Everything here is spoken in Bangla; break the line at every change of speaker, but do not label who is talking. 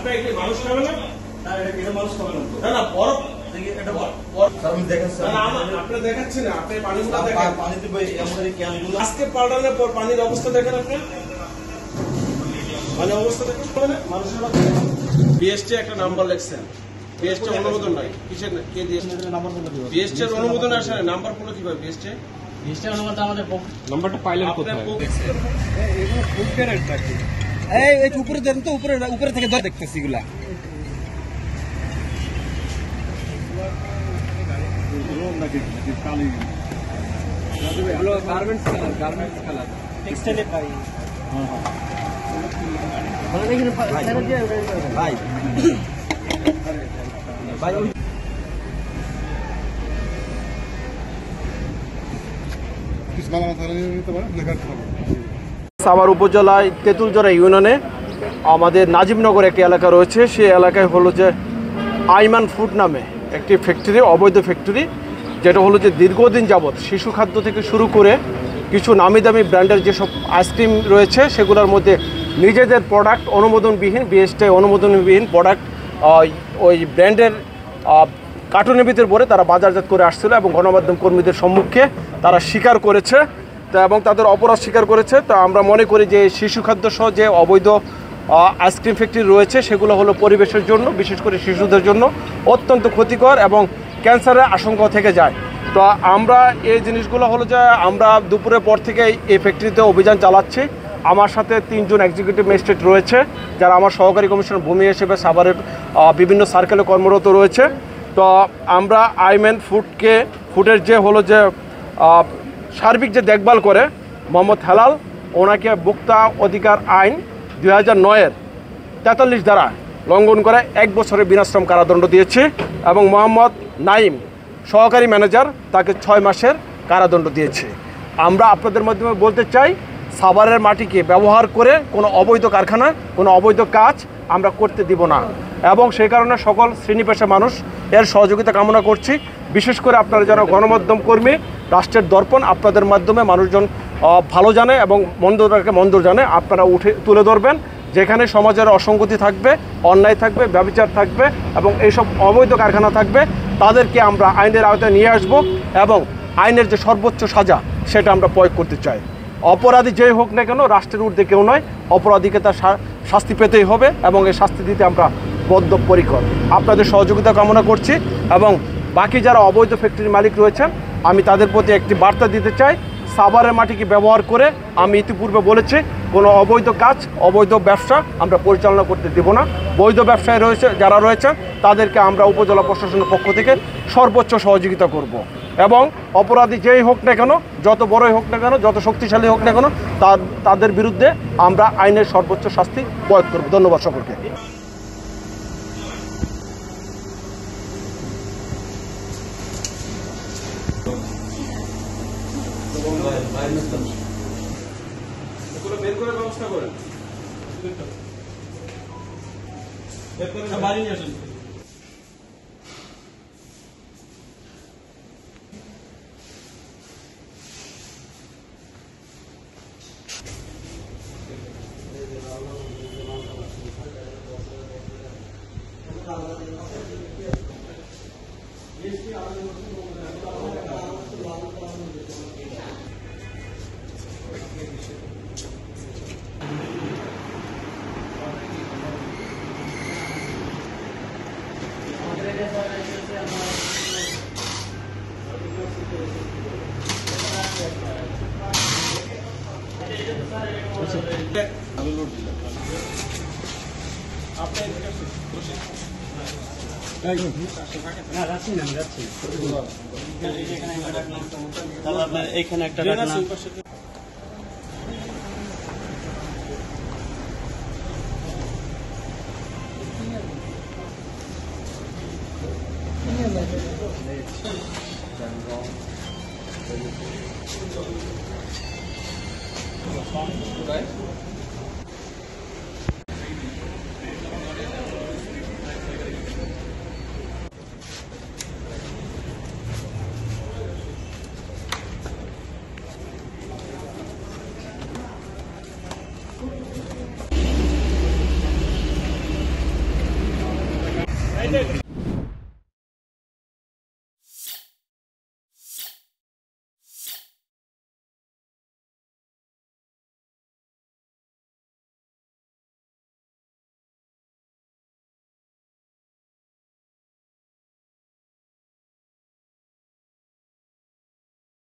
আপনার কি মানুষ খাবে না? না, এটা মানুষ খাবে না। না না, বরফ এটা আপনি দেখাচ্ছেন না, আপনি দেখাচ্ছেন না, আপনি পানিগুলো দেখেন, পানিতে আমাদের ক্যানগুলো আজকে পাল্টানোর পর পানির অবস্থা দেখেন আপনি, পানির অবস্থা দেখেন। মানুষের বিএসটি একটা নাম্বার লিখছেন, বিএসটি অনুমোদন নাই, কিসের কে দিয়েছে নাম্বার? বিএসটি এর অনুমোদন আসে না, নাম্বার পুরো কিভাবে বিএসটি? বিএসটি অনুমোদন আমাদের নাম্বারটা পাইলেন কোথায়? এগুলো খুব ক্যারেক্ট থাকে। এই উপরে দেন তো, উপরে থেকে ধরে দেখতেছি এগুলা। গার্মেন্টস কালার টেক্সটাইলে পাই। ভাই ভাই
সাভার উপজেলায় তেঁতুলজোড়া ইউনিয়নে আমাদের নাজিমনগর একটি এলাকা রয়েছে। সেই এলাকায় হলো যে আইমান ফুড নামে একটি ফ্যাক্টরি, অবৈধ ফ্যাক্টরি, যেটা হলো যে দীর্ঘদিন যাবৎ শিশু খাদ্য থেকে শুরু করে কিছু নামি দামি ব্র্যান্ডের যেসব আইসক্রিম রয়েছে সেগুলোর মধ্যে নিজেদের প্রোডাক্ট অনুমোদনবিহীন, বিএসটি অনুমোদনবিহীন প্রোডাক্ট ওই ব্র্যান্ডের কার্টুনের ভিতরে ভরে তারা বাজারজাত করে আসছিল এবং গণমাধ্যম কর্মীদের সম্মুখে তারা স্বীকার করেছে এবং তাদের অপরাধ স্বীকার করেছে। তো আমরা মনে করি যে শিশু খাদ্য সহ যে অবৈধ আইসক্রিম ফ্যাক্টরি রয়েছে সেগুলো হলো পরিবেশের জন্য, বিশেষ করে শিশুদের জন্য অত্যন্ত ক্ষতিকর এবং ক্যান্সারের আশঙ্কা থেকে যায়। তো আমরা এই জিনিসগুলো হলো যে আমরা দুপুরের পর থেকে এই ফ্যাক্টরিতে অভিযান চালাচ্ছি। আমার সাথে 3 জন এক্সিকিউটিভ ম্যাজিস্ট্রেট রয়েছে যারা আমার সহকারী কমিশনার ভূমি হিসেবে সাভারের বিভিন্ন সার্কেলে কর্মরত রয়েছে। তো আমরা আইম্যান ফুডের যে হলো যে সার্বিক যে দেখভাল করে মোহাম্মদ হেলাল, ওনাকে ভোক্তা অধিকার আইন 2009-এর 43 ধারা লঙ্ঘন করে 1 বছরের বিনাশ্রম কারাদণ্ড দিয়েছি এবং মোহাম্মদ নাইম সহকারী ম্যানেজার তাকে 6 মাসের কারাদণ্ড দিয়েছে। আমরা আপনাদের মাধ্যমে বলতে চাই, সাভারের মাটিকে ব্যবহার করে কোনো অবৈধ কারখানা, কোনো অবৈধ কাজ আমরা করতে দিব না এবং সেই কারণে সকল শ্রেণী পেশা মানুষ এর সহযোগিতা কামনা করছি। বিশেষ করে আপনারা যারা গণমাধ্যম কর্মী, রাষ্ট্রের দর্পণ, আপনাদের মাধ্যমে মানুষজন ভালো জানে এবং মন্দটাকে মন্দ জানে, আপনারা তুলে ধরবেন। যেখানে সমাজের অসঙ্গতি থাকবে, অন্যায় থাকবে, ব্যভিচার থাকবে এবং এইসব অবৈধ কারখানা থাকবে, তাদেরকে আমরা আইনের আওতায় নিয়ে আসব এবং আইনের যে সর্বোচ্চ সাজা সেটা আমরা প্রয়োগ করতে চাই। অপরাধী যেই হোক না কেন, রাষ্ট্রের ঊর্ধ্বে কেউ নয়, অপরাধীকে তার শাস্তি পেতেই হবে এবং এই শাস্তি দিতে আমরা বদ্ধপরিকর। আপনাদের সহযোগিতা কামনা করছি এবং বাকি যারা অবৈধ ফ্যাক্টরির মালিক রয়েছেন আমি তাদের প্রতি একটি বার্তা দিতে চাই, সাভারের মাটিকে ব্যবহার করে আমি ইতিপূর্বে বলেছি কোনো অবৈধ কাজ, অবৈধ ব্যবসা আমরা পরিচালনা করতে দেব না। বৈধ ব্যবসায়ী যারা রয়েছেন তাদেরকে আমরা উপজেলা প্রশাসনের পক্ষ থেকে সর্বোচ্চ সহযোগিতা করব এবং অপরাধী যেই হোক না কেন, যত বড়ই হোক না কেন, যত শক্তিশালী হোক না কেন, তাদের বিরুদ্ধে আমরা আইনের সর্বোচ্চ শাস্তি প্রয়োগ করব। ধন্যবাদ সকলকে। বের করে ব্যবস্থা করেন, বাড়ি নিয়ে আসেন।
এইখানে একটা অনুমতি